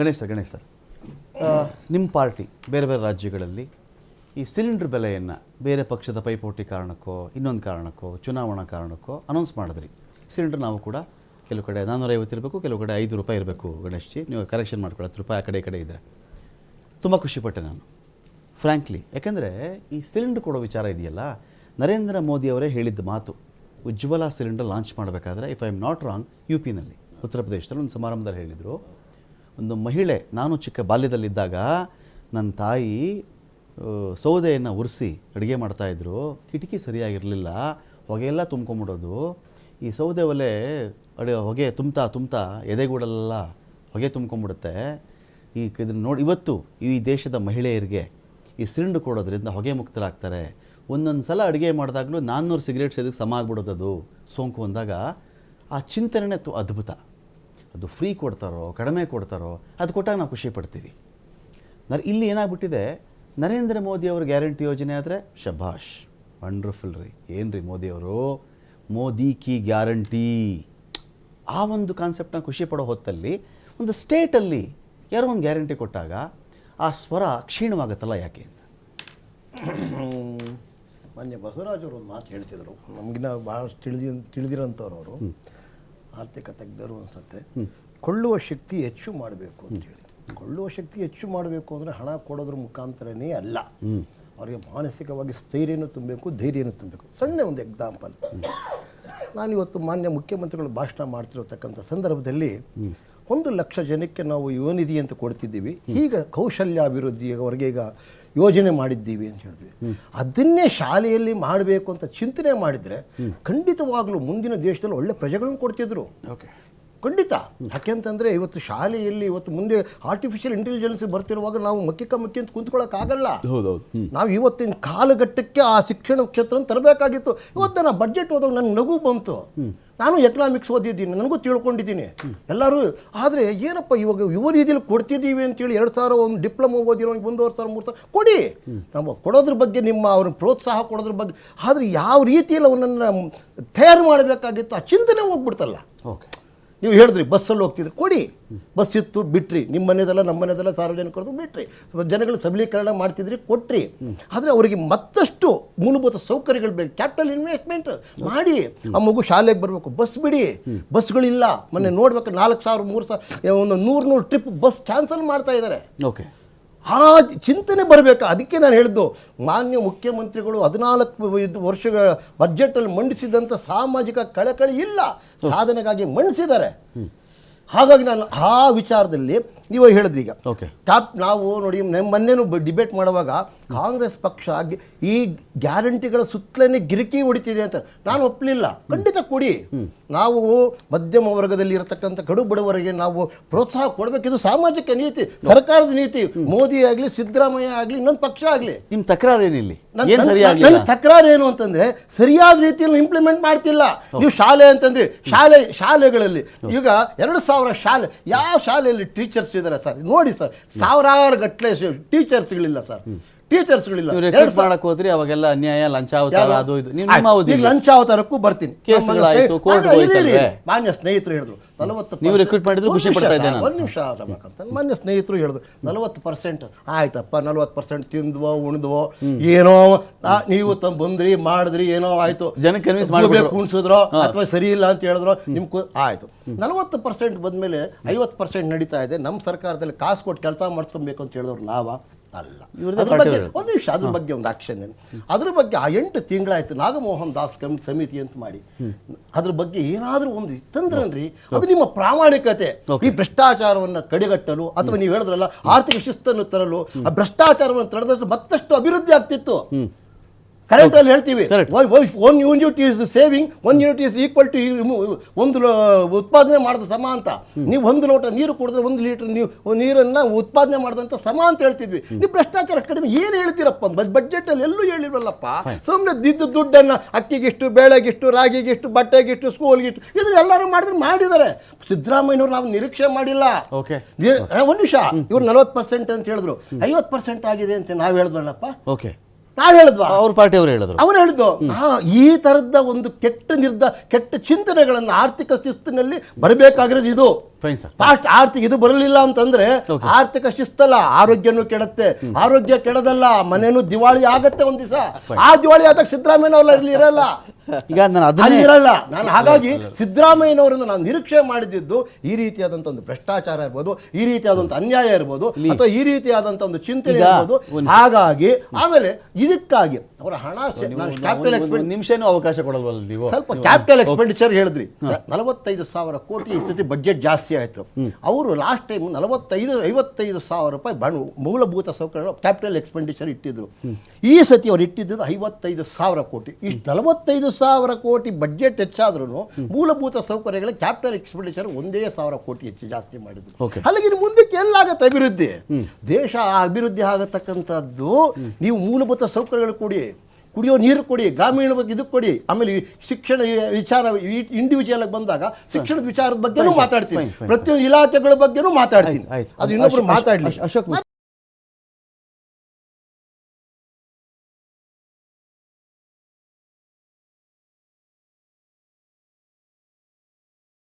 Ganesh sir ನಿಮ್ಮ party ಬೇರೆ ಬೇರೆ ರಾಜ್ಯಗಳಲ್ಲಿ ಈ ಸಿಲಿಂಡರ್ ಬೆಲೆಯನ್ನು ಬೇರೆ ಪಕ್ಷದ ಪೈಪೋಟಿ ಕಾರಣಕ್ಕೋ ಇನ್ನೊಂದು ಕಾರಣಕ್ಕೋ ಚುನಾವಣಾ ಕಾರಣಕ್ಕೋ ಅನೌನ್ಸ್ ಮಾಡಿದ್ರಿ. ಸಿಲಿಂಡರ್ ನಾವು ಕೂಡ ಕೆಲವು ಕಡೆ 450 ಇರಬೇಕು, ಕೆಲವು ಕಡೆ 5 ರೂಪಾಯಿ ಇರಬೇಕು. ಗಣೇಶ್ಜಿ ನೀವು ಕರೆಕ್ಷನ್ ಮಾಡ್ಕೊಳ್ಳಿ, 10 ರೂಪಾಯಿ ಆ ಕಡೆ ಇದ್ದರೆ ತುಂಬ ಖುಷಿಪಟ್ಟೆ ನಾನು ಫ್ರ್ಯಾಂಕ್ಲಿ. ಯಾಕೆಂದರೆ ಈ ಸಿಲಿಂಡರ್ ಕೊಡೋ ವಿಚಾರ ಇದೆಯಲ್ಲ, ನರೇಂದ್ರ ಮೋದಿಯವರೇ ಹೇಳಿದ್ದ ಮಾತು. ಉಜ್ವಲ ಸಿಲಿಂಡರ್ ಲಾಂಚ್ ಮಾಡಬೇಕಾದ್ರೆ, if I am not wrong, U ಪಿನಲ್ಲಿ ಉತ್ತರ ಪ್ರದೇಶದಲ್ಲಿ ಒಂದು ಸಮಾರಂಭದಲ್ಲಿ ಹೇಳಿದರು. ಒಂದು ಮಹಿಳೆ, ನಾನು ಚಿಕ್ಕ ಬಾಲ್ಯದಲ್ಲಿದ್ದಾಗ ನನ್ನ ತಾಯಿ ಸೌದೆಯನ್ನು ಉರಿಸಿ ಅಡುಗೆ ಮಾಡ್ತಾಯಿದ್ರು. ಕಿಟಕಿ ಸರಿಯಾಗಿರಲಿಲ್ಲ, ಹೊಗೆಯೆಲ್ಲ ತುಂಬ್ಕೊಂಬಿಡೋದು. ಈ ಸೌದೆ ಒಲೆ ಹೊಗೆ ತುಂಬ್ತಾ ಎದೆಗೂಡೆಲ್ಲ ಹೊಗೆ ತುಂಬ್ಕೊಂಬಿಡುತ್ತೆ. ಇದನ್ನು ನೋಡಿ ಇವತ್ತು ಈ ದೇಶದ ಮಹಿಳೆಯರಿಗೆ ಈ ಸಿಲಿಂಡರ್ ಕೊಡೋದ್ರಿಂದ ಹೊಗೆ ಮುಕ್ತರಾಗ್ತಾರೆ. ಒಂದೊಂದು ಸಲ ಅಡುಗೆ ಮಾಡಿದಾಗಲೂ 400 ಸಿಗರೇಟ್ ಸೇದಕ್ಕೆ ಸಮ ಆಗ್ಬಿಡೋದು ಸೋಂಕು ಅಂದಾಗ ಆ ಚಿಂತನೆ ಅದ್ಭುತ. ಅದು ಫ್ರೀ ಕೊಡ್ತಾರೋ ಕಡಿಮೆ ಕೊಡ್ತಾರೋ ಅದು ಕೊಟ್ಟಾಗ ನಾವು ಖುಷಿ ಪಡ್ತೀವಿ. ಇಲ್ಲಿ ಏನಾಗ್ಬಿಟ್ಟಿದೆ, ನರೇಂದ್ರ ಮೋದಿಯವ್ರ ಗ್ಯಾರಂಟಿ ಯೋಜನೆ ಆದರೆ ಶಭಾಷ್, ವಂಡರ್ಫುಲ್ ರೀ. ಏನು ರೀ ಮೋದಿಯವರು, ಮೋದಿ ಕಿ ಗ್ಯಾರಂಟಿ, ಆ ಒಂದು ಕಾನ್ಸೆಪ್ಟನ್ನ ಖುಷಿ ಪಡೋ ಹೊತ್ತಲ್ಲಿ ಒಂದು ಸ್ಟೇಟಲ್ಲಿ ಯಾರೋ ಒಂದು ಗ್ಯಾರಂಟಿ ಕೊಟ್ಟಾಗ ಆ ಸ್ವರ ಕ್ಷೀಣವಾಗುತ್ತಲ್ಲ ಯಾಕೆ ಅಂತ. ಮಾನ್ಯ ಬಸವರಾಜವರು ಒಂದು ಮಾತು ಹೇಳ್ತಿದ್ರು, ನಮಗಿನ್ನ ಭಾಳಷ್ಟು ತಿಳಿದಿರೋಂಥವ್ರು ಅವರು, ಆರ್ಥಿಕ ತಜ್ಞರು ಅನಿಸುತ್ತೆ. ಕೊಳ್ಳುವ ಶಕ್ತಿ ಹೆಚ್ಚು ಮಾಡಬೇಕು ಅಂತೇಳಿ. ಕೊಳ್ಳುವ ಶಕ್ತಿ ಹೆಚ್ಚು ಮಾಡಬೇಕು ಅಂದರೆ ಹಣ ಕೊಡೋದ್ರ ಮುಖಾಂತರನೇ ಅಲ್ಲ, ಅವರಿಗೆ ಮಾನಸಿಕವಾಗಿ ಸ್ಥೈರ್ಯನೂ ತುಂಬಬೇಕು, ಧೈರ್ಯನೂ ತುಂಬಬೇಕು. ಸಣ್ಣ ಒಂದು ಎಕ್ಸಾಂಪಲ್, ನಾನಿವತ್ತು ಮಾನ್ಯ ಮುಖ್ಯಮಂತ್ರಿಗಳು ಭಾಷಣ ಮಾಡ್ತಿರತಕ್ಕಂಥ ಸಂದರ್ಭದಲ್ಲಿ 1 ಲಕ್ಷ ಜನಕ್ಕೆ ನಾವು ಯುವ ನಿಧಿ ಅಂತ ಕೊಡ್ತಿದ್ದೀವಿ, ಈಗ ಕೌಶಲ್ಯಾಭಿವೃದ್ಧಿ ಅವರಿಗೆ ಈಗ ಯೋಜನೆ ಮಾಡಿದ್ದೀವಿ ಅಂತ ಹೇಳಿದ್ವಿ. ಅದನ್ನೇ ಶಾಲೆಯಲ್ಲಿ ಮಾಡಬೇಕು ಅಂತ ಚಿಂತನೆ ಮಾಡಿದರೆ ಖಂಡಿತವಾಗಲೂ ಮುಂದಿನ ದೇಶದಲ್ಲಿ ಒಳ್ಳೆ ಪ್ರಜೆಗಳನ್ನು ಕೊಡ್ತಿದ್ರು. ಓಕೆ, ಖಂಡಿತ. ಯಾಕೆಂತಂದರೆ ಇವತ್ತು ಶಾಲೆಯಲ್ಲಿ ಇವತ್ತು ಮುಂದೆ ಆರ್ಟಿಫಿಷಿಯಲ್ ಇಂಟೆಲಿಜೆನ್ಸ್ ಬರ್ತಿರುವಾಗ ನಾವು ಮಕ್ಕಿ ಅಂತ ಕುಂತ್ಕೊಳ್ಳೋಕ್ಕಾಗಲ್ಲ. ನಾವು ಇವತ್ತಿನ ಕಾಲಘಟ್ಟಕ್ಕೆ ಆ ಶಿಕ್ಷಣ ಕ್ಷೇತ್ರ ತರಬೇಕಾಗಿತ್ತು. ಇವತ್ತು ನಾನು ಬಡ್ಜೆಟ್ ಓದೋದು ನನಗೆ ನಗು ಬಂತು. ನಾನು ಎಕನಾಮಿಕ್ಸ್ ಓದಿದ್ದೀನಿ, ನನಗೂ ತಿಳ್ಕೊಂಡಿದ್ದೀನಿ ಎಲ್ಲರೂ. ಆದರೆ ಏನಪ್ಪ ಇವಾಗ ಯುವ ರೀತಿಯಲ್ಲಿ ಕೊಡ್ತಿದ್ದೀವಿ ಅಂತೇಳಿ 2,000 ಒಂದು ಡಿಪ್ಲೊಮಾ ಓದಿರೋನಿಗೆ 1,500 3,000 ಕೊಡಿ. ನಾವು ಕೊಡೋದ್ರ ಬಗ್ಗೆ ಅವ್ರ ಪ್ರೋತ್ಸಾಹ ಕೊಡೋದ್ರ ಬಗ್ಗೆ, ಆದರೆ ಯಾವ ರೀತಿಯಲ್ಲಿ ಅವನನ್ನು ತಯಾರು ಮಾಡಬೇಕಾಗಿತ್ತು ಆ ಚಿಂತನೆ ಹೋಗ್ಬಿಡ್ತಲ್ಲ. ಓಕೆ, ನೀವು ಹೇಳಿದ್ರಿ ಬಸ್ಸಲ್ಲಿ ಹೋಗ್ತಿದ್ರಿ, ಕೊಡಿ. ಬಸ್ ಇತ್ತು, ಬಿಟ್ರಿ. ನಿಮ್ಮ ಮನೆದೆಲ್ಲ ನಮ್ಮ ಮನೆದೆಲ್ಲ ಸಾರ್ವಜನಿಕರದು ಬಿಟ್ರಿ. ಜನಗಳು ಸಬಲೀಕರಣ ಮಾಡ್ತಿದ್ರಿ, ಕೊಟ್ರಿ. ಆದರೆ ಅವರಿಗೆ ಮತ್ತಷ್ಟು ಮೂಲಭೂತ ಸೌಕರ್ಯಗಳು ಬೇಕು. ಕ್ಯಾಪಿಟಲ್ ಇನ್ವೆಸ್ಟ್ಮೆಂಟ್ ಮಾಡಿ ಆ ಮಗು ಶಾಲೆಗೆ ಬರಬೇಕು. ಬಸ್ ಬಿಡಿ, ಬಸ್ಗಳಿಲ್ಲ. ಮೊನ್ನೆ ನೋಡ್ಬೇಕು 4,000 3,000 ಒಂದು 100 ಟ್ರಿಪ್ ಬಸ್ ಕ್ಯಾನ್ಸಲ್ ಮಾಡ್ತಾ ಇದ್ದಾರೆ. ಓಕೆ, ಆ ಚಿಂತನೆ ಬರಬೇಕು. ಅದಕ್ಕೆ ನಾನು ಹೇಳಿದ್ದು, ಮಾನ್ಯ ಮುಖ್ಯಮಂತ್ರಿಗಳು 14 ವರ್ಷಗಳ ಬಜೆಟಲ್ಲಿ ಮಂಡಿಸಿದಂಥ ಸಾಮಾಜಿಕ ಕಳಕಳಿ ಇಲ್ಲ, ಸಾಧನೆಗಾಗಿ ಮಂಡಿಸಿದ್ದಾರೆ. ಹಾಗಾಗಿ ನಾನು ಆ ವಿಚಾರದಲ್ಲಿ ನೀವು ಹೇಳಿದ್ರಿ ಈಗ ಓಕೆ, ನಾವು ನೋಡಿ ಮೊನ್ನೆನೂ ಡಿಬೇಟ್ ಮಾಡುವಾಗ ಕಾಂಗ್ರೆಸ್ ಪಕ್ಷ ಈ ಗ್ಯಾರಂಟಿಗಳ ಸುತ್ತಲೇ ಗಿರಿಕಿ ಹೊಡಿತಿದೆ ಅಂತ ನಾನು ಒಪ್ಪಲಿಲ್ಲ. ಖಂಡಿತ ಕೊಡಿ. ನಾವು ಮಧ್ಯಮ ವರ್ಗದಲ್ಲಿ ಇರತಕ್ಕಂಥ ಕಡು ಬಡವರಿಗೆ ನಾವು ಪ್ರೋತ್ಸಾಹ ಕೊಡಬೇಕಿದು ಸಾಮಾಜಿಕ ನೀತಿ, ಸರ್ಕಾರದ ನೀತಿ. ಮೋದಿ ಆಗಲಿ, ಸಿದ್ದರಾಮಯ್ಯ ಆಗಲಿ, ಇನ್ನೊಂದು ಪಕ್ಷ ಆಗಲಿ. ನಿಮ್ಮ ತಕರಾರು ಏನಿಲ್ಲ? ನನ್ನ ತಕರಾರು ಏನು ಅಂತಂದರೆ ಸರಿಯಾದ ರೀತಿಯಲ್ಲಿ ಇಂಪ್ಲಿಮೆಂಟ್ ಮಾಡ್ತಿಲ್ಲ. ನೀವು ಶಾಲೆ ಅಂತಂದ್ರೆ ಶಾಲೆಗಳಲ್ಲಿ ಈಗ 2,000 ಶಾಲೆ, ಯಾವ ಶಾಲೆಯಲ್ಲಿ ಟೀಚರ್ಸ್ ಇದ್ದಾರೆ ಸರ್? ನೋಡಿ ಸರ್, ಸಾವಿರಾರು ಗಟ್ಟಲೆ ಟೀಚರ್ಸ್ಗಳಿಲ್ಲ ಸರ್, ಟೀಚರ್ಸ್ಗಳಿಲ್ಲ. ಮಾಡಕ್ ಹೋದ್ರಿ ಅವಾಗೆಲ್ಲ ಅನ್ಯಾಯ, ಲಂಚಾವತಾರ, ಅದು ಇದು. ಈಗ ಲಂಚಾವತಾರಕ್ಕೂ ಬರ್ತೀನಿ. ಮಾನ್ಯ ಸ್ನೇಹಿತರು ಹೇಳಿದ್ರು 40%. ನೀವು ರಿಕ್ರೂಟ್ ಮಾಡಿದ್ರು ಖುಷಿ ಪಡ್ತಾ ಇದ್ದೇನೆ. ಒಂದು ನಿಮಿಷ ರಮಕಾಂತ್, ಮಾನ್ಯ ಸ್ನೇಹಿತರು ಹೇಳಿದ್ರು 40%. ಆಯ್ತಪ್ಪ, 40% ತಿಂದ್ವೋ ಉಣ್ದ್ವೋ ಏನೋ, ನೀವು ಬಂದ್ರಿ ಮಾಡಿದ್ರಿ, ಏನೋ ಆಯ್ತು, ಜನಕ್ಕೆ ಕನ್ವಿನ್ಸ್ ಮಾಡಬೇಕು, ಕುಣಿಸಿದ್ರೋ ಅಥವಾ ಸರಿ ಇಲ್ಲ ಅಂತ ಹೇಳಿದ್ರು, ನಿಮ್ಗೆ ಆಯ್ತು. 40% ಬಂದ್ಮೇಲೆ 50% ನಡೀತಾ ಇದೆ. ನಮ್ಮ ಸರ್ಕಾರದಲ್ಲಿ ಕಾಸು ಕೊಟ್ಟು ಕೆಲಸ ಮಾಡಿಸ್ಕೊಬೇಕು ಅಂತ ಹೇಳಿದವ್ರು ನಾವ ಅಲ್ಲ. ಒಂದು ನಿಮಿಷ, ಅದ್ರ ಬಗ್ಗೆ ಒಂದು ಆಕ್ಷನ್ ಏನು, ಅದ್ರ ಬಗ್ಗೆ ಆ 8 ತಿಂಗಳಾಯ್ತು ನಾಗಮೋಹನ್ ದಾಸ್ ಸಮಿತಿ ಅಂತ ಮಾಡಿ ಅದ್ರ ಬಗ್ಗೆ ಏನಾದರೂ ಒಂದು ಇತ್ತಂದ್ರನ್ರಿ, ಅದು ನಿಮ್ಮ ಪ್ರಾಮಾಣಿಕತೆ. ಈ ಭ್ರಷ್ಟಾಚಾರವನ್ನು ಕಡಿಗಟ್ಟಲು ಅಥವಾ ನೀವು ಹೇಳಿದ್ರಲ್ಲ ಆರ್ಥಿಕ ಶಿಸ್ತನ್ನು ತರಲು, ಆ ಭ್ರಷ್ಟಾಚಾರವನ್ನು ತಡೆದ್ರೆ ಮತ್ತಷ್ಟು ಅಭಿವೃದ್ಧಿ ಆಗ್ತಿತ್ತು. ಕರೆಂಟಲ್ಲಿ ಹೇಳ್ತೀವಿ, 1 unit is saving, 1 unit is equal to ಒಂದು ಉತ್ಪಾದನೆ ಮಾಡಿದ ಸಮ ಅಂತ. ನೀವು 1 ಲೋಟ ನೀರು ಕುಡಿದ್ರೆ 1 ಲೀಟರ್ ನೀರನ್ನು ಉತ್ಪಾದನೆ ಮಾಡಿದಂಥ ಸಮ ಅಂತ ಹೇಳ್ತಿದ್ವಿ. ನೀವು ಭ್ರಷ್ಟಾಚಾರ ಕಡಿಮೆ ಏನು ಹೇಳ್ತೀರಪ್ಪ? ಬಜೆಟಲ್ಲಿ ಎಲ್ಲೂ ಹೇಳಿರಲ್ಲಪ್ಪ. ಸುಮ್ಮನೆ ದುಡ್ಡನ್ನು ಅಕ್ಕಿಗಿಷ್ಟು, ಬೇಳೆಗಿಷ್ಟು, ರಾಗಿಗಿಷ್ಟು, ಬಟ್ಟೆಗಿಷ್ಟು, ಸ್ಕೂಲ್ಗಿಷ್ಟು, ಇದು ಎಲ್ಲರೂ ಮಾಡಿದ್ದಾರೆ. ಸಿದ್ದರಾಮಯ್ಯನವ್ರು ನಾವು ನಿರೀಕ್ಷೆ ಮಾಡಿಲ್ಲ. ಓಕೆ, ಒಂದು ನಿಮಿಷ, ಇವ್ರು 40% ಅಂತ ಹೇಳಿದ್ರು, 50% ಆಗಿದೆ ಅಂತ ನಾವು ಹೇಳಿದ್ವಲ್ಲಪ್ಪ. ಓಕೆ, ನಾವು ಹೇಳಿದ್ವಾ? ಅವ್ರ ಪಾರ್ಟಿಯವರು ಹೇಳಿದ್ರು. ಅವ್ರು ಹೇಳಿದ್ದು ಈ ಥರದ ಒಂದು ಕೆಟ್ಟ ಚಿಂತನೆಗಳನ್ನು ಆರ್ಥಿಕ ಶಿಸ್ತಿನಲ್ಲಿ ಬರಬೇಕಾಗಿರೋದು ಇದು. Fine sir. ಫಾಸ್ಟ್ ಆರ್ಥಿಕ ಇದು ಬರಲಿಲ್ಲ ಅಂತಂದ್ರೆ ಆರ್ಥಿಕ ಶಿಸ್ತಲ್ಲ, ಆರೋಗ್ಯನೂ ಕೆಡತ್ತೆ. ಆರೋಗ್ಯ ಕೆಡದಲ್ಲ, ಮನೇನು ದಿವಾಳಿ ಆಗತ್ತೆ ಒಂದ್ ದಿವಸ. ಆ ದಿವಾಳಿ ಆದಾಗ ಸಿದ್ದರಾಮಯ್ಯನವ್ರ ಇಲ್ಲಿ ಇರಲ್ಲ. ಈಗ ನಾನು ಅದನ್ನೇ ಇರಲ್ಲ. ನಾನು ಹಾಗಾಗಿ ಸಿದ್ದರಾಮಯ್ಯನವರಿಂದ ನಾನು ನಿರೀಕ್ಷೆ ಮಾಡಿದ್ದು ಈ ರೀತಿಯಾದಂಥ ಒಂದು ಭ್ರಷ್ಟಾಚಾರ ಇರ್ಬೋದು, ಈ ರೀತಿಯಾದಂಥ ಅನ್ಯಾಯ ಇರ್ಬೋದು, ಅಥವಾ ಈ ರೀತಿಯಾದಂಥ ಒಂದು ಚಿಂತನೆ ಇರ್ಬೋದು. ಹಾಗಾಗಿ ಆಮೇಲೆ ಇದಕ್ಕಾಗಿ ಅವರ ಹಣ ನಿಮಿಷನೂ ಅವಕಾಶ ಕೊಡಲ್ವಲ್ಲ ನೀವು? ಸ್ವಲ್ಪ ಕ್ಯಾಪಿಟಲ್ ಎಕ್ಸ್ಪೆಂಡಿಚರ್ ಹೇಳಿದ್ರಿ. 45,000 ಕೋಟಿ ಈ ಸತಿ ಬಜೆಟ್ ಜಾಸ್ತಿ ಆಯಿತು. ಅವರು ಲಾಸ್ಟ್ ಟೈಮ್ 55,000 ರೂಪಾಯಿ ಮೂಲಭೂತ ಸೌಕರ್ಯ ಕ್ಯಾಪಿಟಲ್ ಎಕ್ಸ್ಪೆಂಡಿಚರ್ ಇಟ್ಟಿದ್ರು. ಈ ಸತಿ ಅವ್ರು ಇಟ್ಟಿದ್ದು 55,000 ಕೋಟಿ. ಇಷ್ಟು 45,000 ಕೋಟಿ ಬಜೆಟ್ ಹೆಚ್ಚಾದ್ರೂ ಮೂಲಭೂತ ಸೌಕರ್ಯಗಳ ಕ್ಯಾಪಿಟಲ್ ಎಕ್ಸ್ಪೆಂಡಿಚರ್ 1,000 ಕೋಟಿ ಹೆಚ್ಚು ಜಾಸ್ತಿ ಮಾಡಿದ್ರು. ಹಾಗಾಗಿ ಮುಂದಕ್ಕೆ ಎಲ್ಲಾಗತ್ತೆ ಅಭಿವೃದ್ಧಿ? ದೇಶ ಅಭಿವೃದ್ಧಿ ಆಗತಕ್ಕಂಥದ್ದು ನೀವು ಮೂಲಭೂತ ಸೌಕರ್ಯಗಳು ಕೊಡಿ, ಕುಡಿಯೋ ನೀರು ಕೊಡಿ, ಗ್ರಾಮೀಣ ಬಗ್ಗೆ ಇದು ಕೊಡಿ. ಆಮೇಲೆ ಶಿಕ್ಷಣ ವಿಚಾರ ಇಂಡಿವಿಜುವಲ್ ಆಗಿ ಬಂದಾಗ ಶಿಕ್ಷಣದ ವಿಚಾರದ ಬಗ್ಗೆನೂ ಮಾತಾಡ್ತೀನಿ, ಪ್ರತಿಯೊಂದು ಇಲಾಖೆಗಳ ಬಗ್ಗೆನೂ ಮಾತಾಡ್ತೀನಿ. ಅದು ಇನ್ನೊಬ್ರು ಮಾತಾಡಲಿ. ಅಶೋಕ್